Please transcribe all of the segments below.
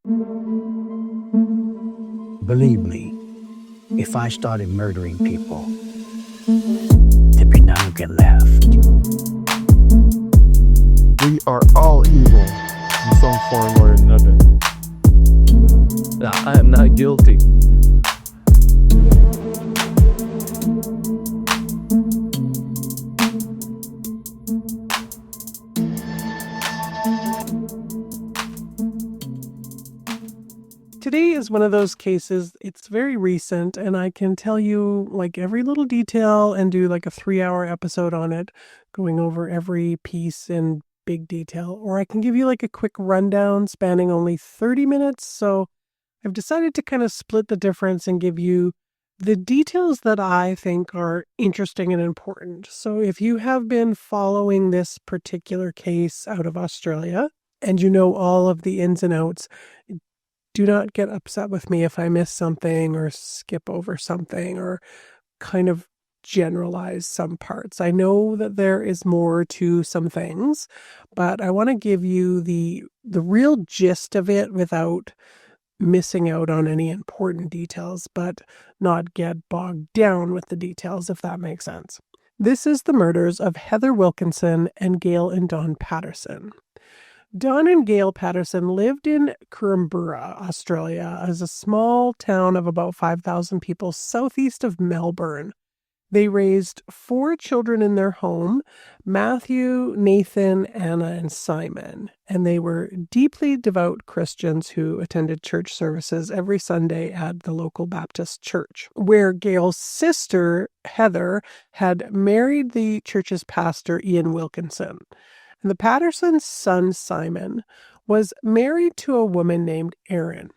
Believe me, if I started murdering people, there'd be none of it left. We are all evil in some form or another. I am not guilty. Today is one of those cases, it's very recent, and I can tell you like every little detail and do like a 3-hour episode on it, going over every piece in big detail. Or I can give you like a quick rundown spanning only 30 minutes. So I've decided to kind of split the difference and give you the details that I think are interesting and important. So if you have been following this particular case out of Australia and you know all of the ins and outs, do not get upset with me if I miss something or skip over something or kind of generalize some parts. I know that there is more to some things, but I want to give you the real gist of it without missing out on any important details, but not get bogged down with the details, if that makes sense. This is the murders of Heather Wilkinson and Gail and Don Patterson. Don and Gail Patterson lived in Coimbra, Australia, as a small town of about 5,000 people southeast of Melbourne. They raised 4 children in their home, Matthew, Nathan, Anna, and Simon. And they were deeply devout Christians who attended church services every Sunday at the local Baptist church, where Gail's sister, Heather, had married the church's pastor, Ian Wilkinson. And the Patterson's son, Simon, was married to a woman named Erin.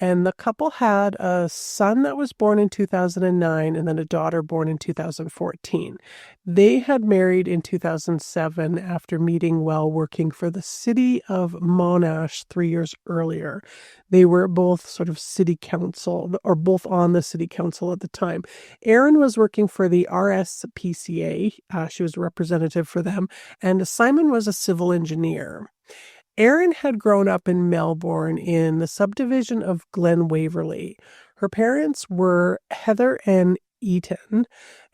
And the couple had a son that was born in 2009 and then a daughter born in 2014. They had married in 2007 after meeting while working for the city of Monash 3 years earlier. They were both sort of city council, or both on the city council at the time. Erin was working for the RSPCA. She was a representative for them. And Simon was a civil engineer. Erin had grown up in Melbourne in the subdivision of Glen Waverley. Her parents were Heather and Eaton,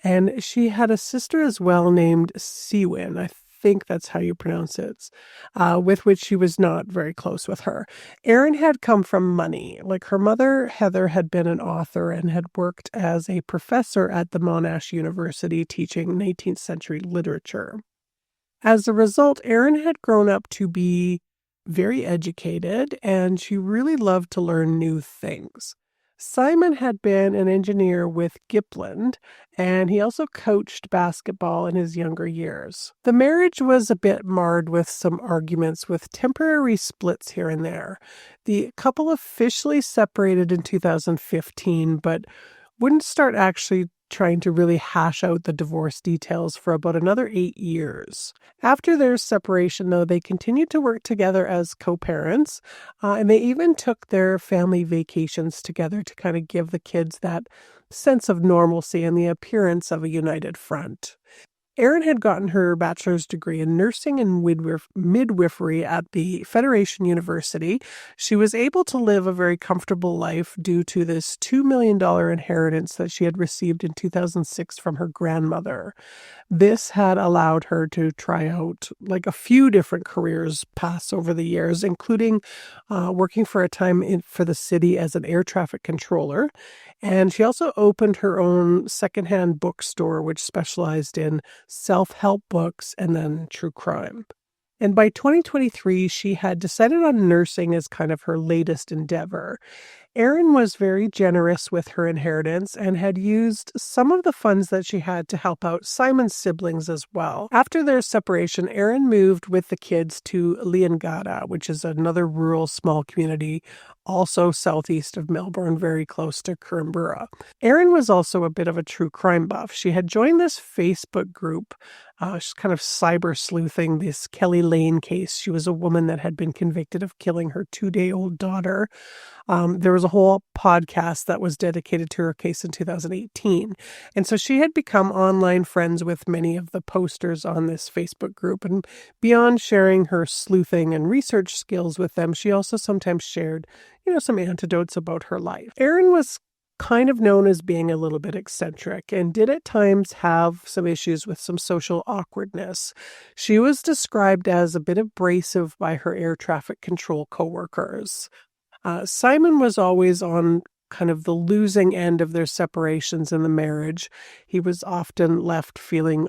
and she had a sister as well named Sewin. I think that's how you pronounce it, with which she was not very close with her. Erin had come from money. Like her mother, Heather, had been an author and had worked as a professor at the Monash University teaching 19th century literature. As a result, Erin had grown up to be very educated, and she really loved to learn new things. Simon had been an engineer with Gippsland, and he also coached basketball in his younger years. The marriage was a bit marred with some arguments with temporary splits here and there. The couple officially separated in 2015, but wouldn't start actually trying to really hash out the divorce details for about another 8 years. After their separation, though, they continued to work together as co-parents, and they even took their family vacations together to kind of give the kids that sense of normalcy and the appearance of a united front. Erin had gotten her bachelor's degree in nursing and midwifery at the Federation University. She was able to live a very comfortable life due to this $2 million inheritance that she had received in 2006 from her grandmother. This had allowed her to try out like a few different careers pass over the years, including working for a time for the city as an air traffic controller. And she also opened her own secondhand bookstore, which specialized in self-help books and then true crime. And by 2023, she had decided on nursing as kind of her latest endeavor. Erin was very generous with her inheritance and had used some of the funds that she had to help out Simon's siblings as well. After their separation, Erin moved with the kids to Leongatha, which is another rural small community also southeast of Melbourne, very close to Coimbra. Erin was also a bit of a true crime buff. She had joined this Facebook group. She's kind of cyber sleuthing this Kelly Lane case. She was a woman that had been convicted of killing her 2-day-old daughter. There was a whole podcast that was dedicated to her case in 2018. And so she had become online friends with many of the posters on this Facebook group. And beyond sharing her sleuthing and research skills with them, she also sometimes shared, some anecdotes about her life. Erin was kind of known as being a little bit eccentric and did at times have some issues with some social awkwardness. She was described as a bit abrasive by her air traffic control coworkers. Simon was always on kind of the losing end of their separations in the marriage. He was often left feeling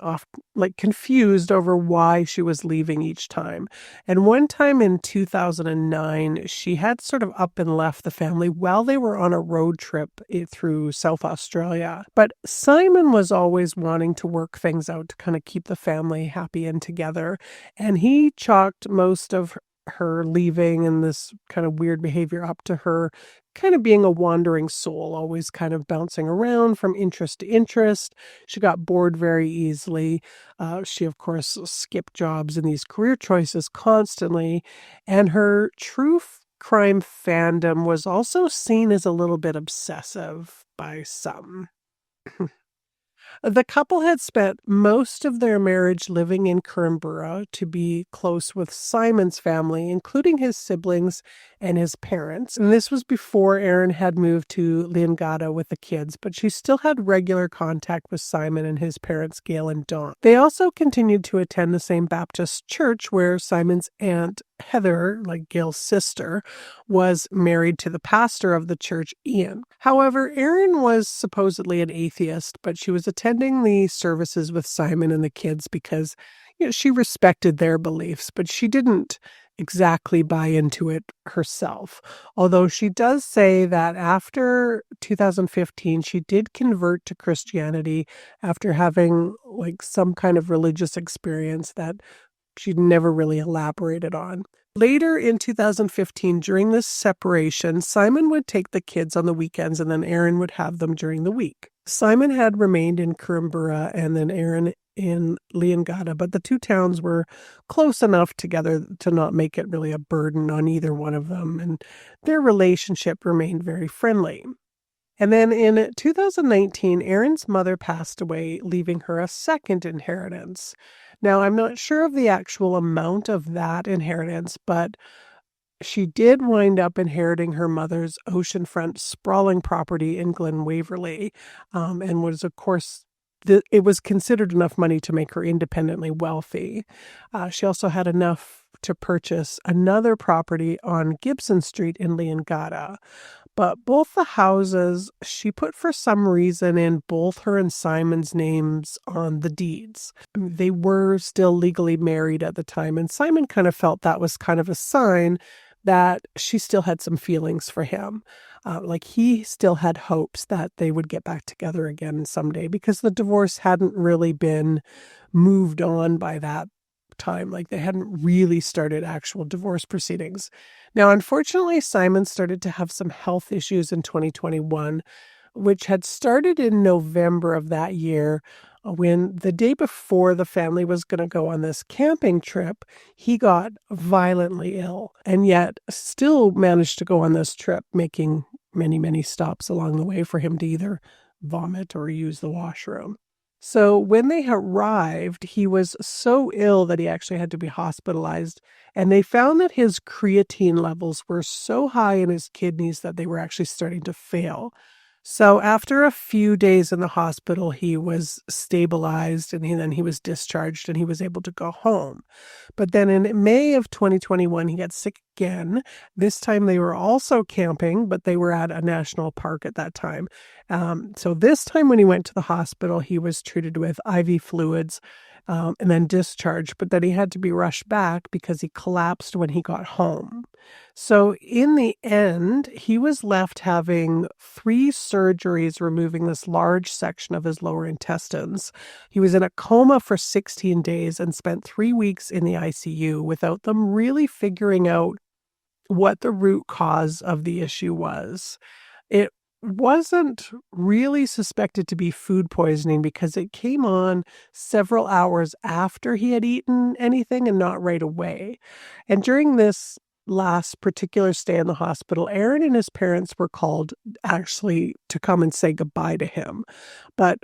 confused over why she was leaving each time. And one time in 2009, she had sort of up and left the family while they were on a road trip through South Australia. But Simon was always wanting to work things out to kind of keep the family happy and together. And he chalked most of her leaving and this kind of weird behavior up to her kind of being a wandering soul, always kind of bouncing around from interest to interest. She got bored very easily. She, of course, skipped jobs in these career choices constantly. And her true crime fandom was also seen as a little bit obsessive by some. The couple had spent most of their marriage living in Coimbra to be close with Simon's family, including his siblings and his parents. And this was before Erin had moved to Leongatha with the kids, but she still had regular contact with Simon and his parents, Gail and Dawn. They also continued to attend the same Baptist church where Simon's aunt, Heather, like Gail's sister, was married to the pastor of the church, Ian. However, Erin was supposedly an atheist, but she was attending the services with Simon and the kids because, she respected their beliefs, but she didn't exactly buy into it herself. Although she does say that after 2015, she did convert to Christianity after having some kind of religious experience that she'd never really elaborated on. Later in 2015, during this separation, Simon would take the kids on the weekends and then Erin would have them during the week. Simon had remained in Coimbra and then Erin in Leongatha, but the two towns were close enough together to not make it really a burden on either one of them, and their relationship remained very friendly. And then in 2019, Erin's mother passed away, leaving her a second inheritance. Now, I'm not sure of the actual amount of that inheritance, but she did wind up inheriting her mother's oceanfront sprawling property in Glen Waverley, and was, of course, it was considered enough money to make her independently wealthy. She also had enough to purchase another property on Gibson Street in Leongatha. But both the houses, she put for some reason in both her and Simon's names on the deeds. They were still legally married at the time, and Simon kind of felt that was kind of a sign that she still had some feelings for him. He still had hopes that they would get back together again someday because the divorce hadn't really been moved on by that time. They hadn't really started actual divorce proceedings. Now, unfortunately, Simon started to have some health issues in 2021, which had started in November of that year when the day before the family was going to go on this camping trip, he got violently ill and yet still managed to go on this trip, making many, many stops along the way for him to either vomit or use the washroom. So when they arrived, he was so ill that he actually had to be hospitalized. And they found that his creatine levels were so high in his kidneys that they were actually starting to fail. So after a few days in the hospital, he was stabilized and then he was discharged and he was able to go home. But then in May of 2021, he got sick again. This time they were also camping, but they were at a national park at that time. So this time when he went to the hospital, he was treated with IV fluids and then discharged, but then he had to be rushed back because he collapsed when he got home. So in the end, he was left having 3 surgeries removing this large section of his lower intestines. He was in a coma for 16 days and spent 3 weeks in the ICU without them really figuring out what the root cause of the issue was. It wasn't really suspected to be food poisoning because it came on several hours after he had eaten anything and not right away. And during this last particular stay in the hospital, Erin and his parents were called actually to come and say goodbye to him. But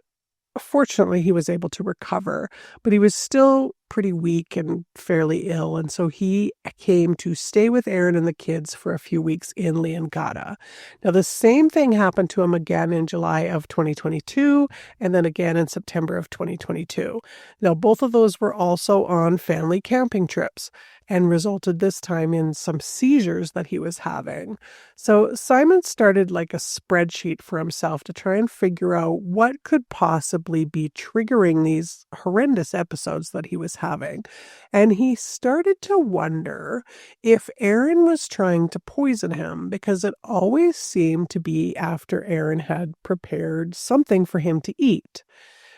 fortunately, he was able to recover, but he was still pretty weak and fairly ill, and so he came to stay with Erin and the kids for a few weeks in Leongatha. Now, the same thing happened to him again in July of 2022, and then again in September of 2022. Now, both of those were also on family camping trips and resulted this time in some seizures that he was having. So Simon started like a spreadsheet for himself to try and figure out what could possibly be triggering these horrendous episodes that he was having. And he started to wonder if Erin was trying to poison him, because it always seemed to be after Erin had prepared something for him to eat.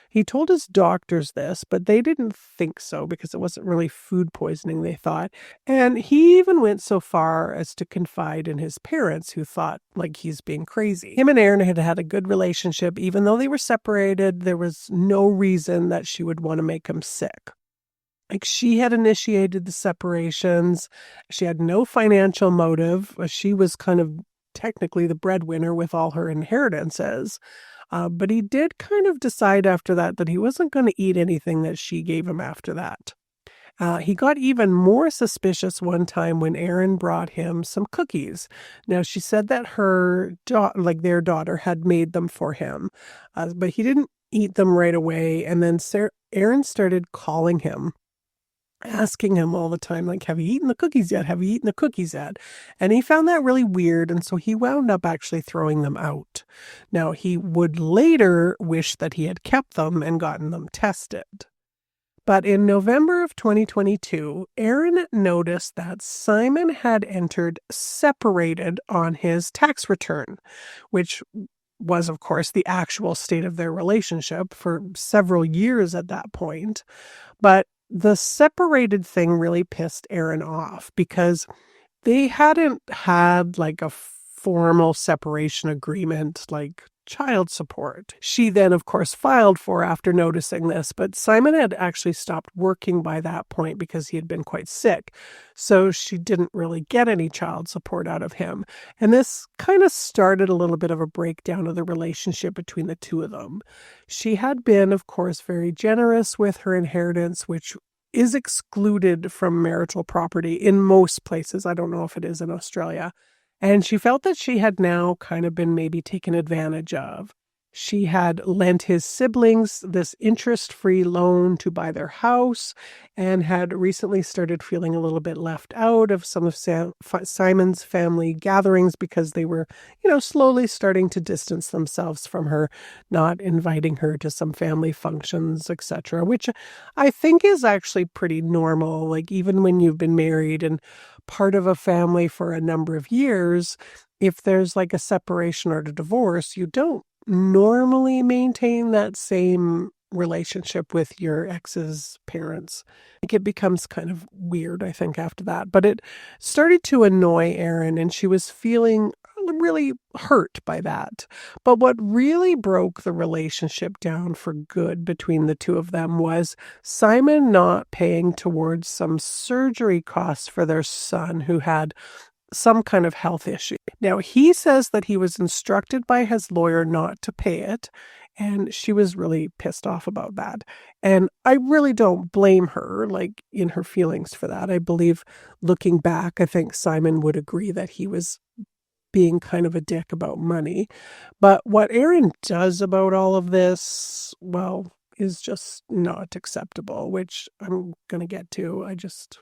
He told his doctors this, but they didn't think so because it wasn't really food poisoning, they thought. And he even went so far as to confide in his parents, who thought like he's being crazy. Him and Erin had had a good relationship. Even though they were separated, there was no reason that she would want to make him sick. Like, she had initiated the separations. She had no financial motive. She was kind of technically the breadwinner with all her inheritances. But he did kind of decide after that he wasn't going to eat anything that she gave him after that. He got even more suspicious one time when Erin brought him some cookies. Now, she said that their daughter had made them for him, but he didn't eat them right away. And then Erin started calling him, asking him all the time, like, have you eaten the cookies yet? Have you eaten the cookies yet? And he found that really weird, and so he wound up actually throwing them out. Now, he would later wish that he had kept them and gotten them tested. But in November of 2022, Erin noticed that Simon had entered separated on his tax return, which was, of course, the actual state of their relationship for several years at that point. But the separated thing really pissed Erin off because they hadn't had like a formal separation agreement, like child support. She then, of course, filed for after noticing this, but Simon had actually stopped working by that point because he had been quite sick. So she didn't really get any child support out of him. And this kind of started a little bit of a breakdown of the relationship between the two of them. She had been, of course, very generous with her inheritance, which is excluded from marital property in most places. I don't know if it is in Australia. And she felt that she had now kind of been maybe taken advantage of. She had lent his siblings this interest-free loan to buy their house and had recently started feeling a little bit left out of some of Simon's family gatherings because they were, slowly starting to distance themselves from her, not inviting her to some family functions, etc., which I think is actually pretty normal. Like, even when you've been married and part of a family for a number of years, if there's like a separation or a divorce, you don't normally maintain that same relationship with your ex's parents. Like, it becomes kind of weird, I think, after that. But it started to annoy Erin, and she was feeling really hurt by that. But what really broke the relationship down for good between the two of them was Simon not paying towards some surgery costs for their son who had some kind of health issue. Now, he says that he was instructed by his lawyer not to pay it, and she was really pissed off about that. And I really don't blame her, like, in her feelings for that. I believe, looking back, I think Simon would agree that he was being kind of a dick about money. But what Erin does about all of this, well, is just not acceptable, which I'm going to get to. I just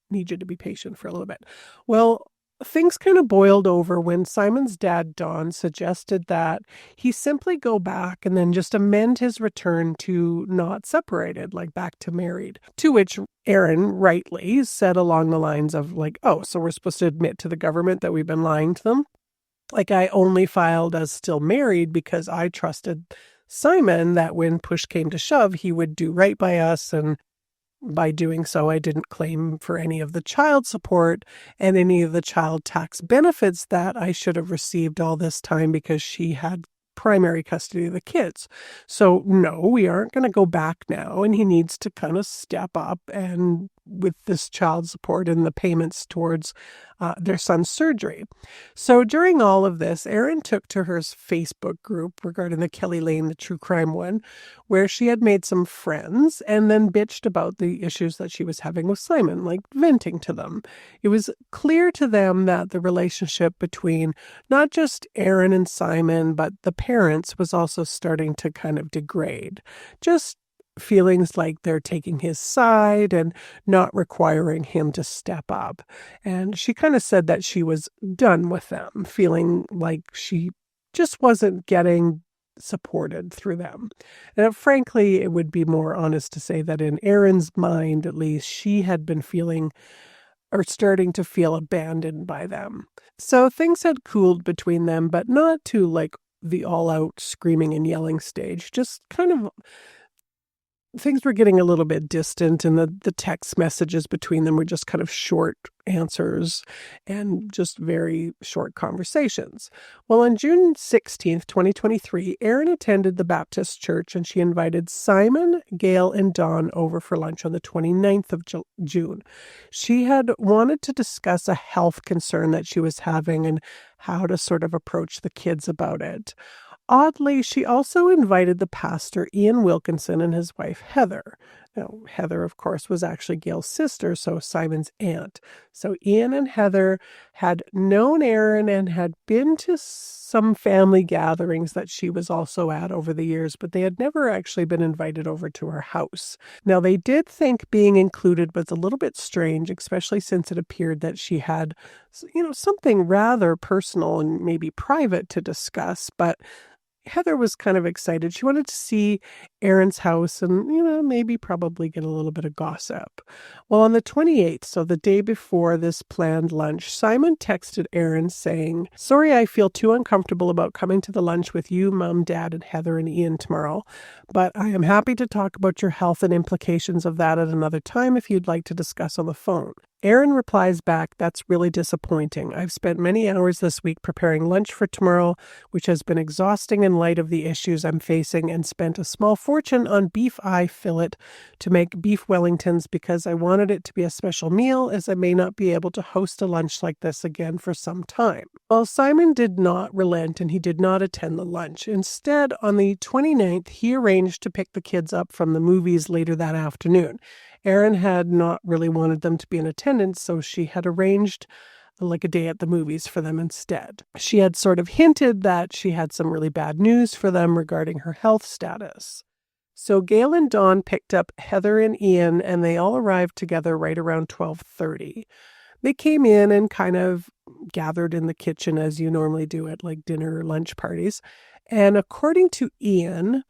need you to be patient for a little bit. Well, things kind of boiled over when Simon's dad, Don, suggested that he simply go back and then just amend his return to not separated, like back to married. To which Erin rightly said along the lines of like, oh, so we're supposed to admit to the government that we've been lying to them? Like, I only filed as still married because I trusted Simon that when push came to shove, he would do right by us, and by doing so, I didn't claim for any of the child support and any of the child tax benefits that I should have received all this time because she had primary custody of the kids. So no, we aren't going to go back now, and he needs to kind of step up and with this child support and the payments towards their son's surgery. So during all of this, Erin took to her Facebook group regarding the Kelly Lane, the true crime one, where she had made some friends and then bitched about the issues that she was having with Simon, like venting to them. It was clear to them that the relationship between not just Erin and Simon, but the parents was also starting to kind of degrade. Just feelings like they're taking his side and not requiring him to step up. And she kind of said that she was done with them, feeling like she just wasn't getting supported through them. And frankly, it would be more honest to say that in Erin's mind, at least, she had been feeling or starting to feel abandoned by them. So things had cooled between them, but not to like the all-out screaming and yelling stage, just kind of things were getting a little bit distant, and the text messages between them were just kind of short answers and just very short conversations. Well, on June 16th, 2023, Erin attended the Baptist church and she invited Simon, Gail, and Dawn over for lunch on the 29th of June. She had wanted to discuss a health concern that she was having and how to sort of approach the kids about it. Oddly, she also invited the pastor, Ian Wilkinson, and his wife, Heather. Now, Heather, of course, was actually Gail's sister, so Simon's aunt. So Ian and Heather had known Erin and had been to some family gatherings that she was also at over the years, but they had never actually been invited over to her house. Now, they did think being included was a little bit strange, especially since it appeared that she had, something rather personal and maybe private to discuss, but Heather was kind of excited. She wanted to see Erin's house and, maybe probably get a little bit of gossip. Well, on the 28th, so the day before this planned lunch, Simon texted Erin saying, "Sorry, I feel too uncomfortable about coming to the lunch with you, Mom, Dad, and Heather and Ian tomorrow, but I am happy to talk about your health and implications of that at another time if you'd like to discuss on the phone." Erin replies back, "That's really disappointing. I've spent many hours this week preparing lunch for tomorrow, which has been exhausting in light of the issues I'm facing, and spent a small fortune on beef eye fillet to make beef Wellingtons because I wanted it to be a special meal, as I may not be able to host a lunch like this again for some time." Well, Simon did not relent and he did not attend the lunch. Instead, on the 29th, he arranged to pick the kids up from the movies later that afternoon. Erin had not really wanted them to be in attendance, so she had arranged like a day at the movies for them instead. She had sort of hinted that she had some really bad news for them regarding her health status. So Gail and Dawn picked up Heather and Ian, and they all arrived together right around 12:30. They came in and kind of gathered in the kitchen as you normally do at like dinner or lunch parties. And according to Ian,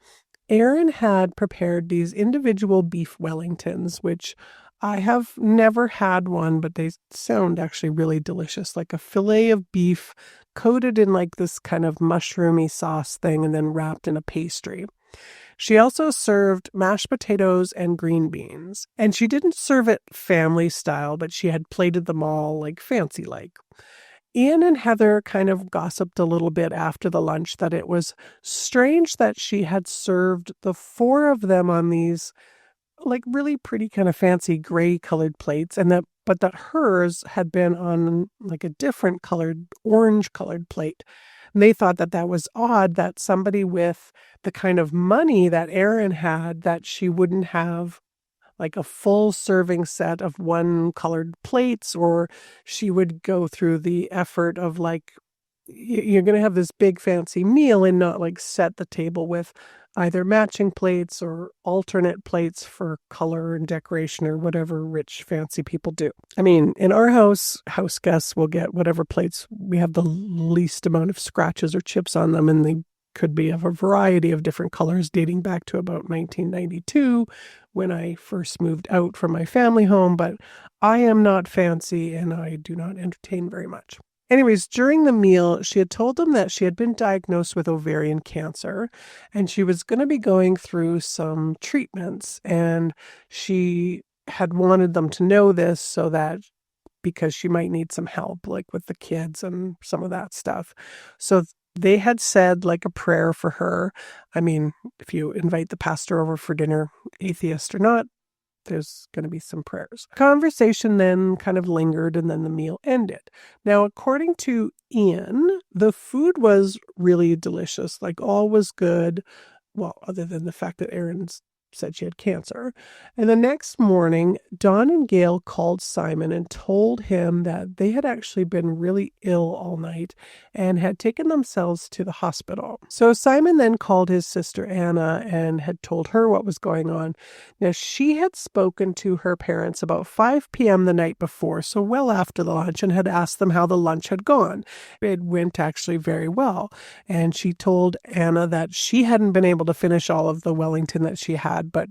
Erin had prepared these individual beef Wellingtons, which I have never had one, but they sound actually really delicious, like a fillet of beef coated in like this kind of mushroomy sauce thing and then wrapped in a pastry. She also served mashed potatoes and green beans, and she didn't serve it family style, but she had plated them all like fancy like. Ian and Heather kind of gossiped a little bit after the lunch that it was strange that she had served the four of them on these like really pretty kind of fancy gray colored plates, and that hers had been on like a different colored orange colored plate. And they thought that was odd that somebody with the kind of money that Erin had, that she wouldn't have like a full serving set of one colored plates, or she would go through the effort of like, you're going to have this big fancy meal and not like set the table with either matching plates or alternate plates for color and decoration or whatever rich fancy people do. I mean, in our house guests will get whatever plates we have the least amount of scratches or chips on them, and they could be of a variety of different colors dating back to about 1992 when I first moved out from my family home, but I am not fancy and I do not entertain very much. Anyways, during the meal, she had told them that she had been diagnosed with ovarian cancer and she was going to be going through some treatments, and she had wanted them to know this so that because she might need some help like with the kids and some of that stuff. So they had said like a prayer for her. I mean, if you invite the pastor over for dinner, atheist or not, there's going to be some prayers. Conversation then kind of lingered, and then the meal ended. Now, according to Ian, the food was really delicious. Like, all was good. Well, other than the fact that Erin said she had cancer. And the next morning, Dawn and Gail called Simon and told him that they had actually been really ill all night and had taken themselves to the hospital. So Simon then called his sister Anna and had told her what was going on. Now, she had spoken to her parents about 5 p.m. the night before, so well after the lunch, and had asked them how the lunch had gone. It went actually very well. And she told Anna that she hadn't been able to finish all of the Wellington that she had, but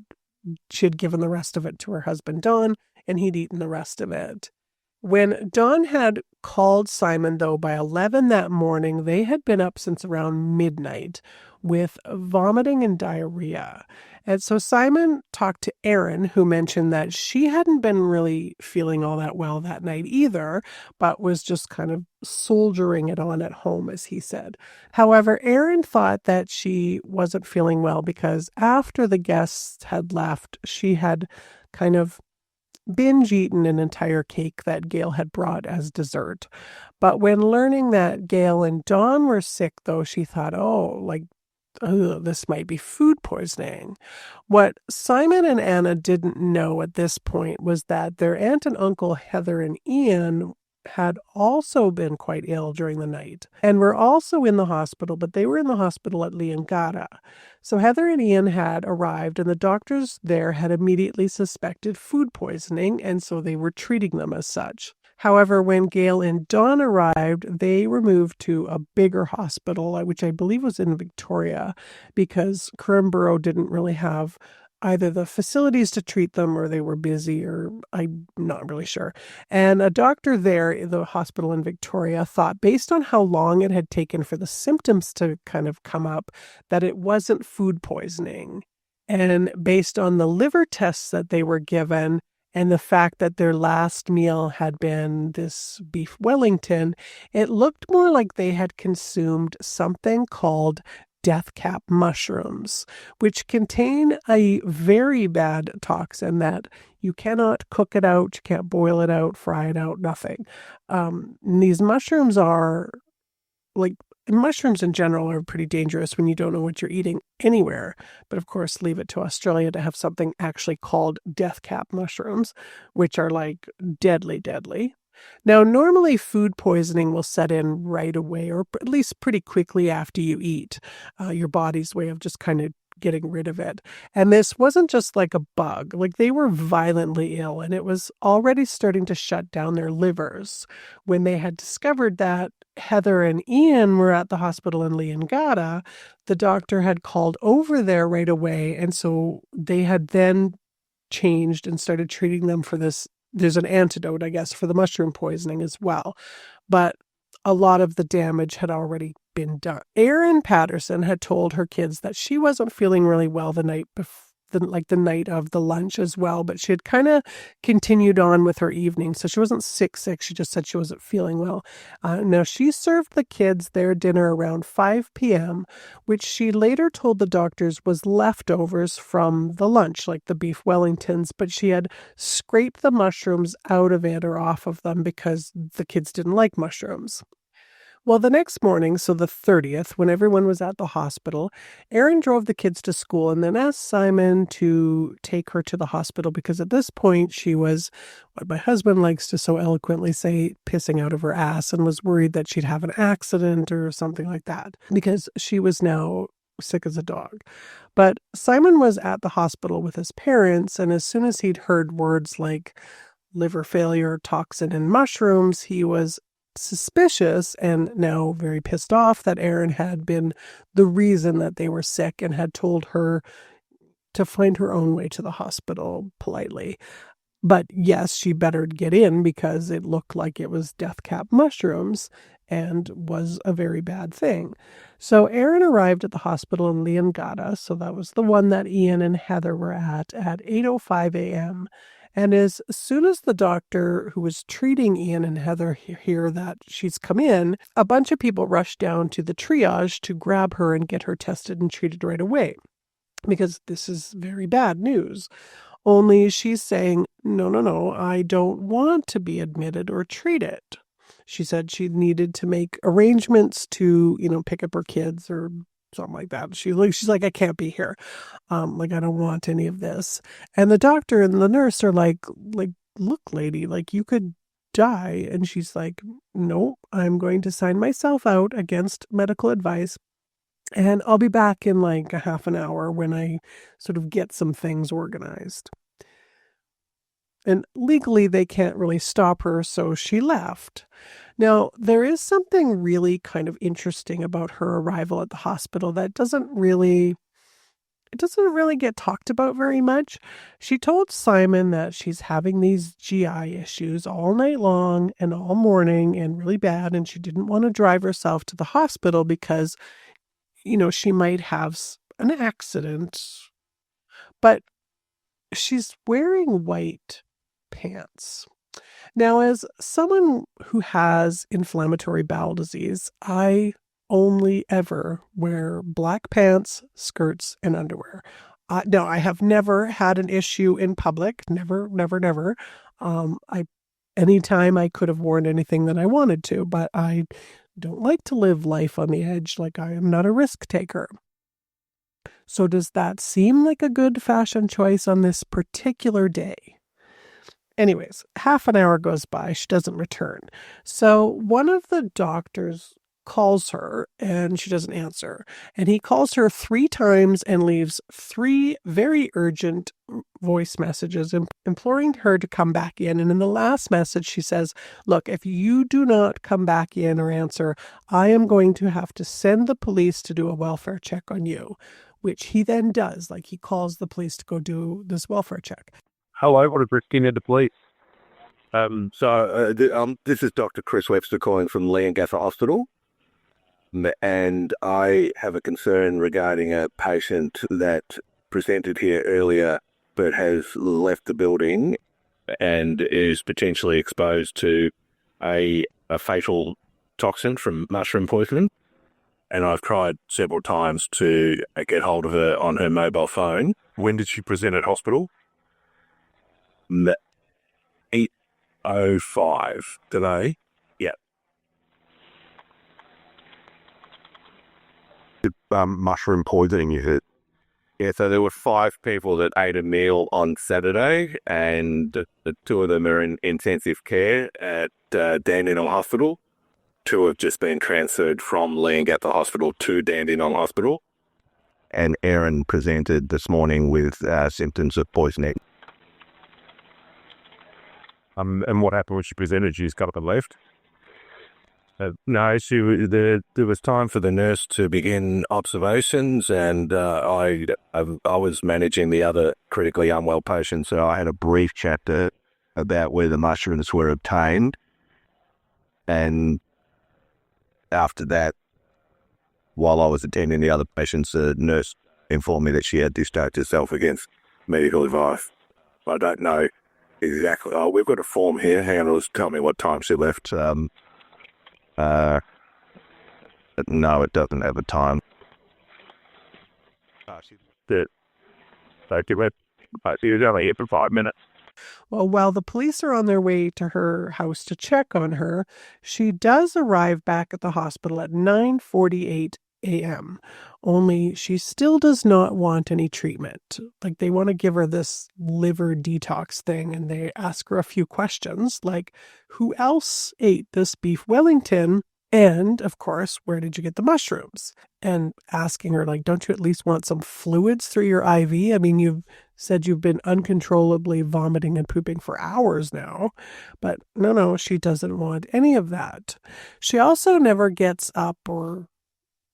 she had given the rest of it to her husband, Don, and he'd eaten the rest of it. When Dawn had called Simon, though, by 11 that morning, they had been up since around midnight with vomiting and diarrhea. And so Simon talked to Erin, who mentioned that she hadn't been really feeling all that well that night either, but was just kind of soldiering it on at home, as he said. However, Erin thought that she wasn't feeling well because after the guests had left, she had kind of binge eaten an entire cake that Gail had brought as dessert. But when learning that Gail and Dawn were sick, though, she thought, this might be food poisoning. What Simon and Anna didn't know at this point was that their aunt and uncle, Heather and Ian, had also been quite ill during the night and were also in the hospital, but they were in the hospital at Leongatha. So Heather and Ian had arrived, and the doctors there had immediately suspected food poisoning, and so they were treating them as such. However, when Gail and Dawn arrived, they were moved to a bigger hospital, which I believe was in Victoria, because Crumborough didn't really have either the facilities to treat them, or they were busy, or I'm not really sure. And a doctor there in the hospital in Victoria thought, based on how long it had taken for the symptoms to kind of come up, that it wasn't food poisoning. And based on the liver tests that they were given, and the fact that their last meal had been this beef Wellington, it looked more like they had consumed something called death cap mushrooms, which contain a very bad toxin that you cannot cook it out, you can't boil it out, fry it out, nothing. These mushrooms are mushrooms in general are pretty dangerous when you don't know what you're eating anywhere. But of course, leave it to Australia to have something actually called death cap mushrooms, which are like deadly, deadly. Now, normally food poisoning will set in right away, or at least pretty quickly after you eat. Your body's way of just kind of getting rid of it. And this wasn't just like a bug. Like, they were violently ill, and it was already starting to shut down their livers. When they had discovered that Heather and Ian were at the hospital in Leongatha, the doctor had called over there right away, and so they had then changed and started treating them for this. There's an antidote, I guess, for the mushroom poisoning as well. But a lot of the damage had already been done. Erin Patterson had told her kids that she wasn't feeling really well the night before, the night of the lunch as well, but she had kind of continued on with her evening. So she wasn't sick. She just said she wasn't feeling well. Now, she served the kids their dinner around 5 p.m., which she later told the doctors was leftovers from the lunch, like the beef Wellingtons, but she had scraped the mushrooms out of it or off of them because the kids didn't like mushrooms. Well, the next morning, so the 30th, when everyone was at the hospital, Erin drove the kids to school and then asked Simon to take her to the hospital because at this point she was, what my husband likes to so eloquently say, pissing out of her ass, and was worried that she'd have an accident or something like that because she was now sick as a dog. But Simon was at the hospital with his parents, and as soon as he'd heard words like liver failure, toxin, and mushrooms, he was suspicious and now very pissed off that Erin had been the reason that they were sick and had told her to find her own way to the hospital politely. But yes, she better get in because it looked like it was death cap mushrooms and was a very bad thing. So Erin arrived at the hospital in Leongatha, so that was the one that Ian and Heather were at 8:05 a.m. And as soon as the doctor who was treating Ian and Heather hear that she's come in, a bunch of people rushed down to the triage to grab her and get her tested and treated right away, because this is very bad news. Only she's saying, no, I don't want to be admitted or treated. She said she needed to make arrangements to, pick up her kids or something like that. She's like, I can't be here. I don't want any of this. And the doctor and the nurse are like, look, lady, you could die. And she's like, no, I'm going to sign myself out against medical advice. And I'll be back in a half an hour when I sort of get some things organized. And legally, they can't really stop her, so she left. Now, there is something really kind of interesting about her arrival at the hospital that doesn't really get talked about very much. She told Simon that she's having these GI issues all night long and all morning and really bad, and she didn't want to drive herself to the hospital because, she might have an accident. But she's wearing white pants. Now, as someone who has inflammatory bowel disease, I only ever wear black pants, skirts, and underwear. No, I have never had an issue in public. Never, never, never. Anytime I could have worn anything that I wanted to, but I don't like to live life on the edge. I am not a risk taker. So does that seem like a good fashion choice on this particular day? Anyways, half an hour goes by. She doesn't return. So one of the doctors calls her and she doesn't answer. And he calls her 3 times and leaves 3 very urgent voice messages imploring her to come back in. And in the last message, she says, look, if you do not come back in or answer, I am going to have to send the police to do a welfare check on you, which he then does. He calls the police to go do this welfare check. Hello, what is Christine at the police? This is Dr. Chris Webster calling from Leongatha Hospital. And I have a concern regarding a patient that presented here earlier but has left the building and is potentially exposed to a fatal toxin from mushroom poisoning. And I've tried several times to get hold of her on her mobile phone. When did she present at hospital? 8:05 Today? Yeah. Mushroom poisoning, you heard? Yeah, so there were 5 people that ate a meal on Saturday, and the 2 of them are in intensive care at Dandenong Hospital. 2 have just been transferred from Leongatha Hospital to Dandenong Hospital. And Erin presented this morning with symptoms of poisoning. And what happened when she presented? She just got up and left? No, there was time for the nurse to begin observations, and I was managing the other critically unwell patient, so I had a brief chat about where the mushrooms were obtained. And after that, while I was attending the other patients, the nurse informed me that she had discharged herself against medical advice. I don't know exactly. Oh, we've got a form here. Hang on, just tell me what time she left. No, it doesn't have a time. She was only here for 5 minutes. Well, while the police are on their way to her house to check on her, she does arrive back at the hospital at 9:48 a.m. Only she still does not want any treatment. They want to give her this liver detox thing, and they ask her a few questions like, who else ate this beef Wellington? And, of course, where did you get the mushrooms? And asking her, don't you at least want some fluids through your IV? I mean, you've said you've been uncontrollably vomiting and pooping for hours now. But no, she doesn't want any of that. She also never gets up or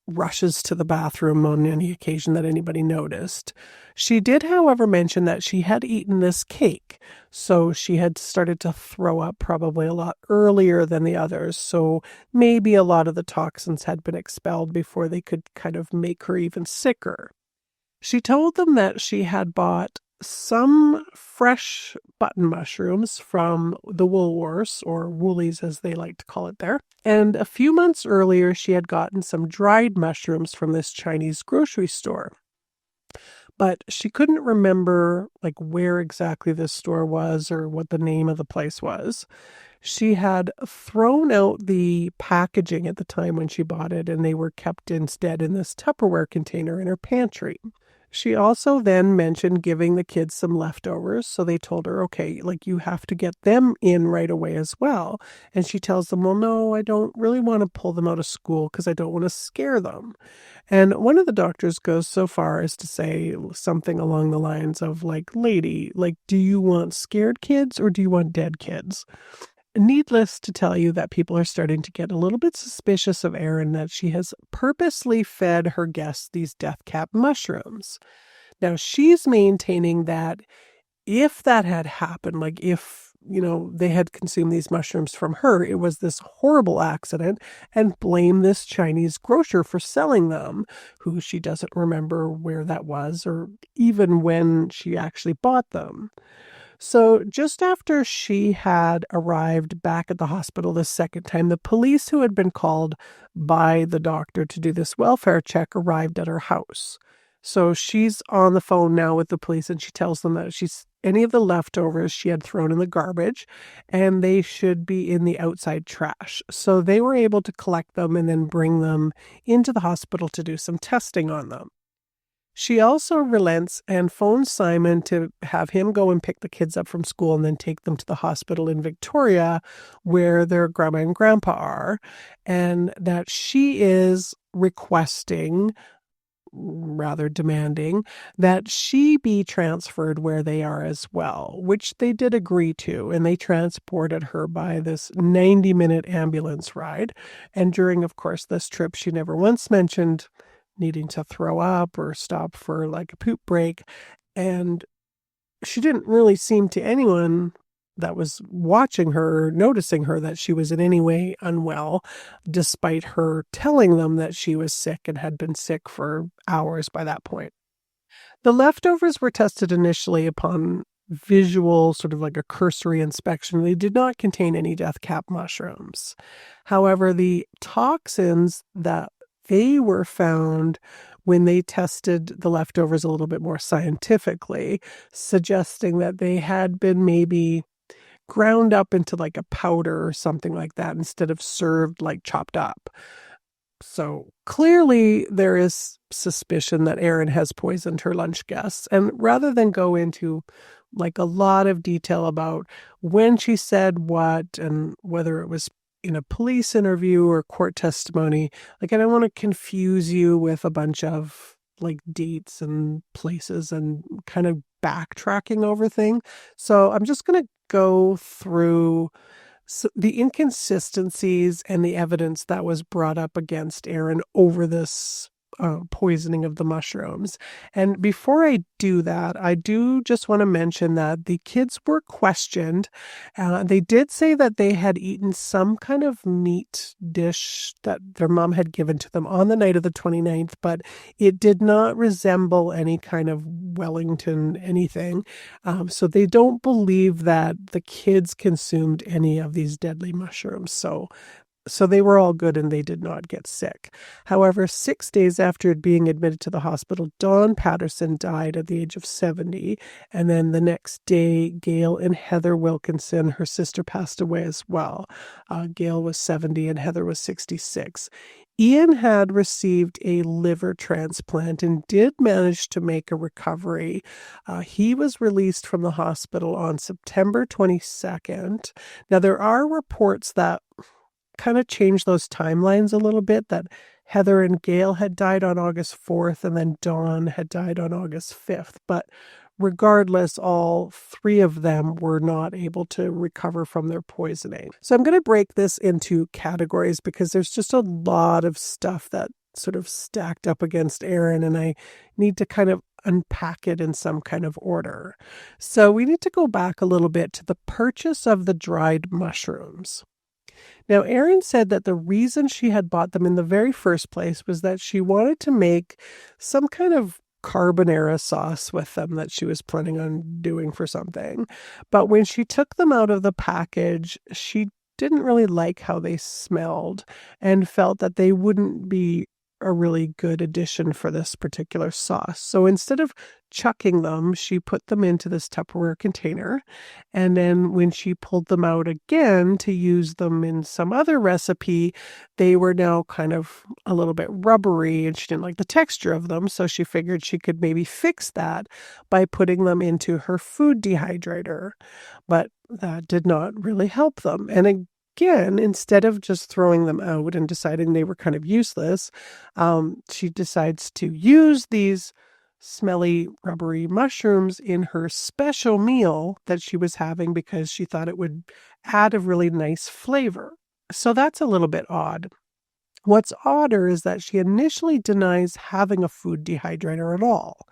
rushes to the bathroom on any occasion that anybody noticed. She did, however, mention that she had eaten this cake, so she had started to throw up probably a lot earlier than the others, so maybe a lot of the toxins had been expelled before they could kind of make her even sicker. She told them that she had bought some fresh button mushrooms from the Woolworths, or Woolies as they like to call it there. And a few months earlier, she had gotten some dried mushrooms from this Chinese grocery store. but she couldn't remember like where exactly this store was or what the name of the place was. She had thrown out the packaging at the time when she bought it, and they were kept instead in this Tupperware container in her pantry. She also then mentioned giving the kids some leftovers, so they told her, okay, like you have to get them in right away as well. And she tells them, well, no, I don't really want to pull them out of school because I don't want to scare them. And one of the doctors goes so far as to say something along the lines of like, lady, like, do you want scared kids or do you want dead kids? Needless to tell you that people are starting to get a little bit suspicious of Erin, that she has purposely fed her guests these death cap mushrooms. Now, she's maintaining that if that had happened, like if, they had consumed these mushrooms from her, it was this horrible accident, and blame this Chinese grocer for selling them, who she doesn't remember where that was or even when she actually bought them. So, just after she had arrived back at the hospital the second time, the police who had been called by the doctor to do this welfare check arrived at her house. So, she's on the phone now with the police, and she tells them that any of the leftovers she had thrown in the garbage, and they should be in the outside trash. So, they were able to collect them and then bring them into the hospital to do some testing on them. She also relents and phones Simon to have him go and pick the kids up from school and then take them to the hospital in Victoria where their grandma and grandpa are, and that she is requesting, rather demanding, that she be transferred where they are as well, which they did agree to, and they transported her by this 90-minute ambulance ride. And during, of course, this trip, she never once mentioned needing to throw up or stop for like a poop break. And she didn't really seem to anyone that was watching her, noticing her, that she was in any way unwell, despite her telling them that she was sick and had been sick for hours by that point. The leftovers were tested initially upon visual, sort of like a cursory inspection. They did not contain any death cap mushrooms. However, the toxins that they were found when they tested the leftovers a little bit more scientifically, suggesting that they had been maybe ground up into like a powder or something like that instead of served like chopped up. So clearly there is suspicion that Erin has poisoned her lunch guests. And rather than go into like a lot of detail about when she said what and whether it was in a police interview or court testimony, like I don't want to confuse you with a bunch of like dates and places and kind of backtracking over things. So I'm just going to go through the inconsistencies and the evidence that was brought up against Erin over this poisoning of the mushrooms. And before I do that, I do just want to mention that the kids were questioned. They did say that they had eaten some kind of meat dish that their mom had given to them on the night of the 29th, but it did not resemble any kind of Wellington anything. So they don't believe that the kids consumed any of these deadly mushrooms. So they were all good and they did not get sick. However, 6 days after being admitted to the hospital, Dawn Patterson died at the age of 70. And then the next day, Gail and Heather Wilkinson, her sister, passed away as well. Gail was 70 and Heather was 66. Ian had received a liver transplant and did manage to make a recovery. He was released from the hospital on September 22nd. Now, there are reports that kind of change those timelines a little bit, that Heather and Gail had died on August 4th and then Dawn had died on August 5th. But regardless, all three of them were not able to recover from their poisoning. So I'm going to break this into categories because there's just a lot of stuff that sort of stacked up against Erin, and I need to kind of unpack it in some kind of order. So we need to go back a little bit to the purchase of the dried mushrooms. Now, Erin said that the reason she had bought them in the very first place was that she wanted to make some kind of carbonara sauce with them that she was planning on doing for something. But when she took them out of the package, she didn't really like how they smelled and felt that they wouldn't be a really good addition for this particular sauce. So instead of chucking them, she put them into this Tupperware container. And then when she pulled them out again to use them in some other recipe, they were now kind of a little bit rubbery and she didn't like the texture of them. So she figured she could maybe fix that by putting them into her food dehydrator. But that did not really help them. And again, instead of just throwing them out and deciding they were kind of useless, she decides to use these smelly, rubbery mushrooms in her special meal that she was having because she thought it would add a really nice flavor. So that's a little bit odd. What's odder is that she initially denies having a food dehydrator at all.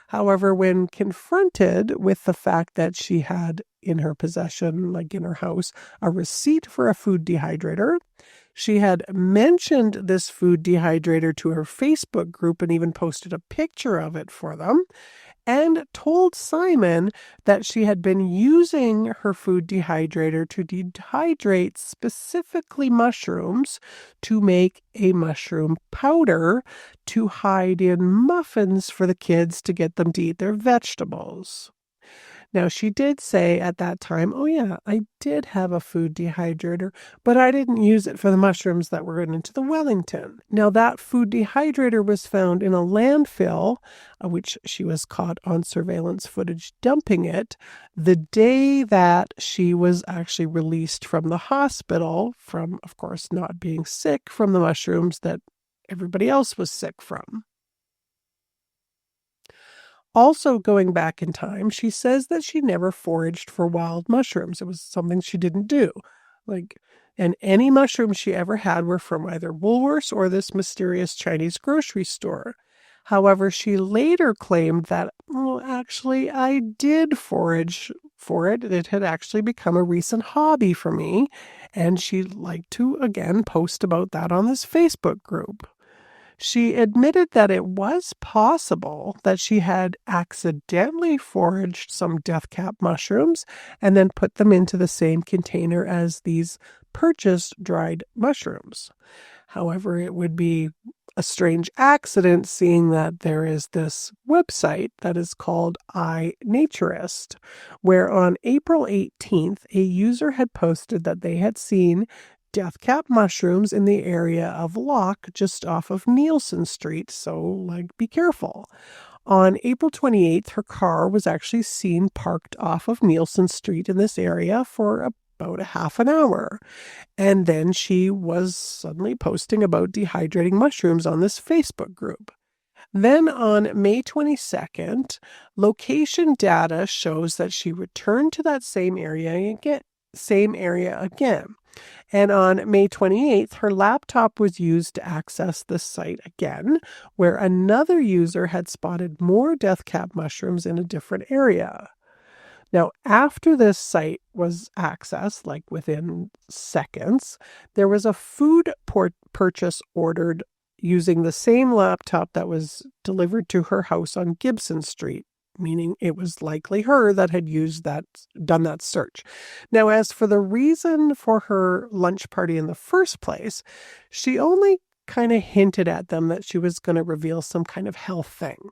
However, when confronted with the fact that she had in her possession, like in her house, a receipt for a food dehydrator, she had mentioned this food dehydrator to her Facebook group and even posted a picture of it for them, and told Simon that she had been using her food dehydrator to dehydrate specifically mushrooms to make a mushroom powder to hide in muffins for the kids to get them to eat their vegetables. Now, she did say at that time, oh yeah, I did have a food dehydrator, but I didn't use it for the mushrooms that were into the Wellington. Now, that food dehydrator was found in a landfill, which she was caught on surveillance footage dumping it, the day that she was actually released from the hospital from, of course, not being sick from the mushrooms that everybody else was sick from. Also, going back in time, she says that she never foraged for wild mushrooms. It was something she didn't do. And any mushrooms she ever had were from either Woolworths or this mysterious Chinese grocery store. However, she later claimed that, well, actually, I did forage for it. It had actually become a recent hobby for me. And she liked to, again, post about that on this Facebook group. She admitted that it was possible that she had accidentally foraged some deathcap mushrooms and then put them into the same container as these purchased dried mushrooms. However, it would be a strange accident seeing that there is this website that is called iNaturist, where on April 18th, a user had posted that they had seen deathcap mushrooms in the area of Lock just off of Nielsen Street, so be careful. On April 28th, her car was actually seen parked off of Nielsen Street in this area for about a half an hour. And then she was suddenly posting about dehydrating mushrooms on this Facebook group. Then on May 22nd, location data shows that she returned to that same area again. And on May 28th, her laptop was used to access the site again, where another user had spotted more deathcap mushrooms in a different area. Now, after this site was accessed, within seconds, there was a food purchase ordered using the same laptop that was delivered to her house on Gibson Street, meaning it was likely her that had done that search. Now, as for the reason for her lunch party in the first place, she only kind of hinted at them that she was going to reveal some kind of health thing.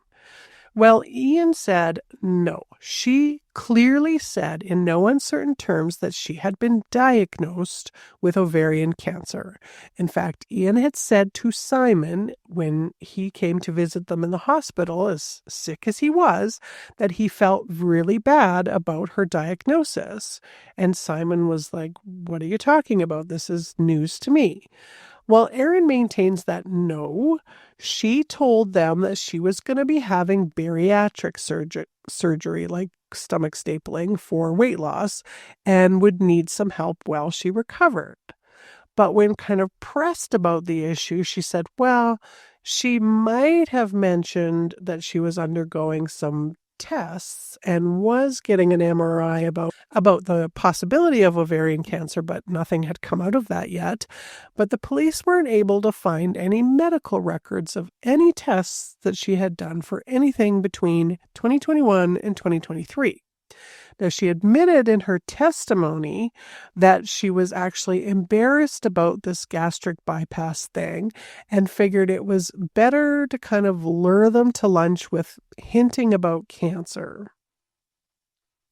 Well, Ian said no. She clearly said in no uncertain terms that she had been diagnosed with ovarian cancer. In fact, Ian had said to Simon when he came to visit them in the hospital, as sick as he was, that he felt really bad about her diagnosis. And Simon was like, "What are you talking about? This is news to me." Well, Erin maintains that no, she told them that she was going to be having bariatric surgery, like stomach stapling for weight loss, and would need some help while she recovered. But when kind of pressed about the issue, she said, well, she might have mentioned that she was undergoing some tests and was getting an MRI about the possibility of ovarian cancer, but nothing had come out of that yet. But the police weren't able to find any medical records of any tests that she had done for anything between 2021 and 2023. Now, she admitted in her testimony that she was actually embarrassed about this gastric bypass thing and figured it was better to kind of lure them to lunch with hinting about cancer.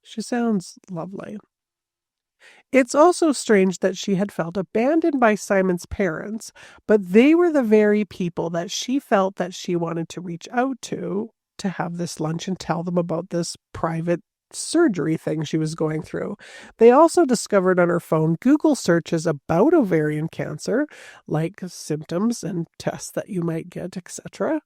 She sounds lovely. It's also strange that she had felt abandoned by Simon's parents, but they were the very people that she felt that she wanted to reach out to have this lunch and tell them about this private surgery thing she was going through. They also discovered on her phone Google searches about ovarian cancer, like symptoms and tests that you might get, etc.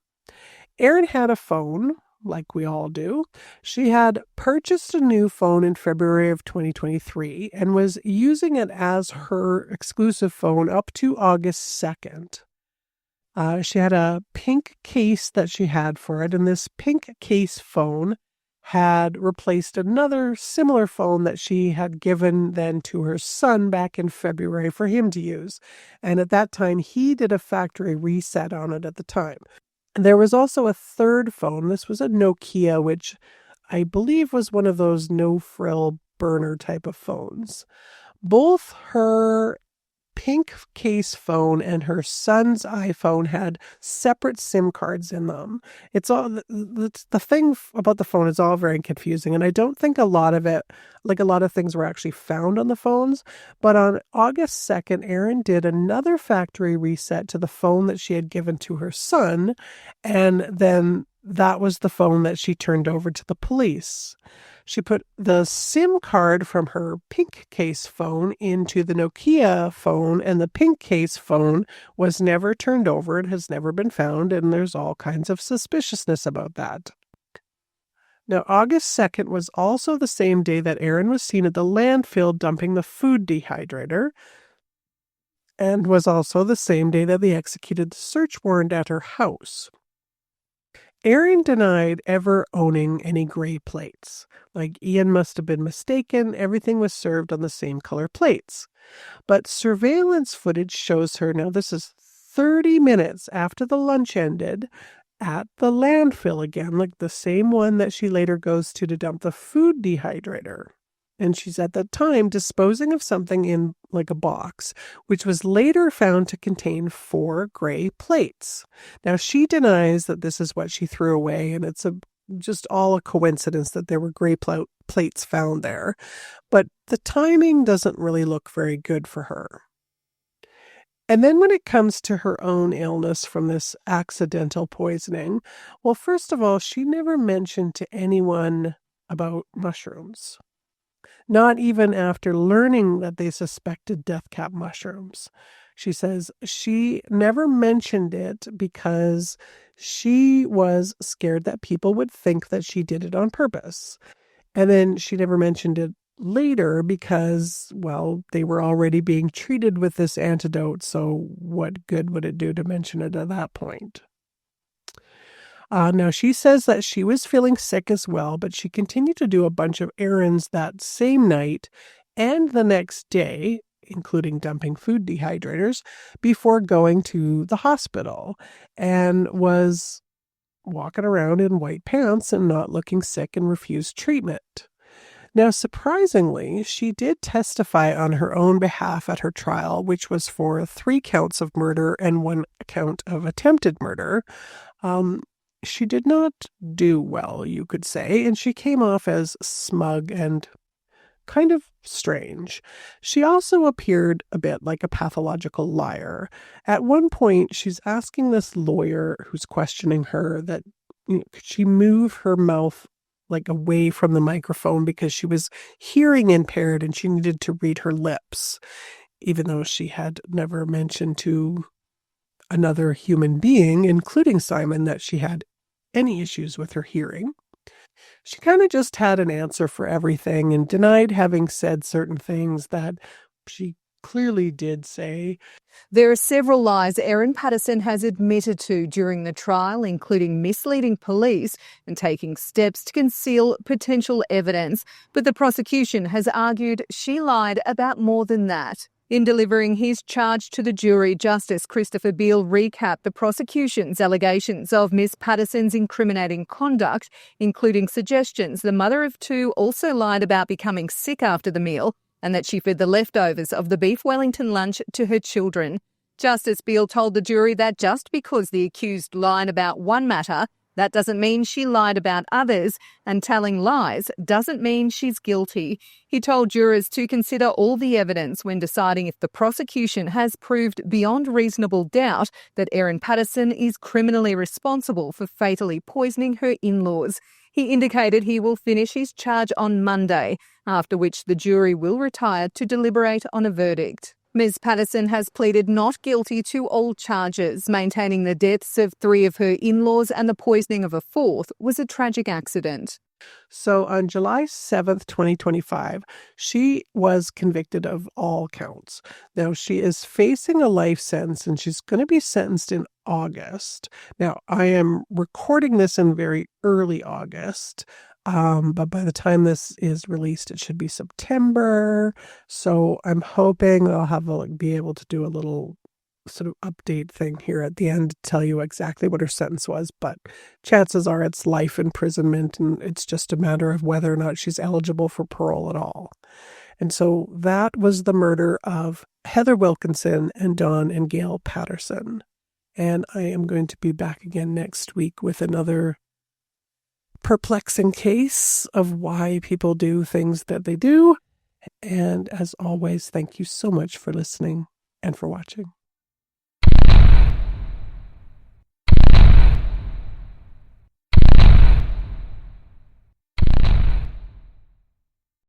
Erin had a phone, like we all do. She had purchased a new phone in February of 2023 and was using it as her exclusive phone up to August 2nd. She had a pink case that she had for it, and this pink case phone had replaced another similar phone that she had given then to her son back in February for him to use. And at that time, he did a factory reset on it at the time. There was also a third phone. This was a Nokia, which I believe was one of those no-frill burner type of phones. Both her pink case phone and her son's iPhone had separate SIM cards in them. It's all the thing about the phone is all very confusing, and I don't think a lot of it, like a lot of things, were actually found on the phones. But on August 2nd, Erin did another factory reset to the phone that she had given to her son, and then that was the phone that she turned over to the police. She put the SIM card from her pink case phone into the Nokia phone, and the pink case phone was never turned over. It has never been found, and there's all kinds of suspiciousness about that. Now, August 2nd was also the same day that Erin was seen at the landfill dumping the food dehydrator, and was also the same day that they executed the search warrant at her house. Erin denied ever owning any gray plates. Like, Ian must have been mistaken. Everything was served on the same color plates. But surveillance footage shows her, now this is 30 minutes after the lunch ended, at the landfill again, like the same one that she later goes to dump the food dehydrator. And she's at that time disposing of something in like a box, which was later found to contain 4 gray plates. Now, she denies that this is what she threw away, and it's just all a coincidence that there were gray plates found there. But the timing doesn't really look very good for her. And then when it comes to her own illness from this accidental poisoning, well, first of all, she never mentioned to anyone about mushrooms. Not even after learning that they suspected death cap mushrooms. She says she never mentioned it because she was scared that people would think that she did it on purpose. And then she never mentioned it later because, well, they were already being treated with this antidote, so what good would it do to mention it at that point? Now, she says that she was feeling sick as well, but she continued to do a bunch of errands that same night and the next day, including dumping food dehydrators, before going to the hospital, and was walking around in white pants and not looking sick and refused treatment. Now, surprisingly, she did testify on her own behalf at her trial, which was for 3 counts of murder and 1 count of attempted murder. She did not do well, you could say, and she came off as smug and kind of strange. She also appeared a bit like a pathological liar. At one point, she's asking this lawyer who's questioning her that, could she move her mouth like away from the microphone because she was hearing impaired and she needed to read her lips, even though she had never mentioned to another human being, including Simon, that she had any issues with her hearing. She kind of just had an answer for everything and denied having said certain things that she clearly did say. There are several lies Erin Patterson has admitted to during the trial, including misleading police and taking steps to conceal potential evidence. But the prosecution has argued she lied about more than that. In delivering his charge to the jury, Justice Christopher Beale recapped the prosecution's allegations of Ms. Patterson's incriminating conduct, including suggestions the mother of two also lied about becoming sick after the meal and that she fed the leftovers of the beef Wellington lunch to her children. Justice Beale told the jury that just because the accused lied about one matter, that doesn't mean she lied about others, and telling lies doesn't mean she's guilty. He told jurors to consider all the evidence when deciding if the prosecution has proved beyond reasonable doubt that Erin Patterson is criminally responsible for fatally poisoning her in-laws. He indicated he will finish his charge on Monday, after which the jury will retire to deliberate on a verdict. Ms. Patterson has pleaded not guilty to all charges, maintaining the deaths of 3 of her in-laws and the poisoning of a 4th was a tragic accident. So on July 7th, 2025, she was convicted of all counts. Now, she is facing a life sentence and she's going to be sentenced in August. Now, I am recording this in very early August. But by the time this is released, it should be September. So I'm hoping I'll be able to do a little sort of update thing here at the end to tell you exactly what her sentence was. But chances are it's life imprisonment, and it's just a matter of whether or not she's eligible for parole at all. And so that was the murder of Heather Wilkinson and Don and Gail Patterson. And I am going to be back again next week with another perplexing case of why people do things that they do. And as always, thank you so much for listening and for watching.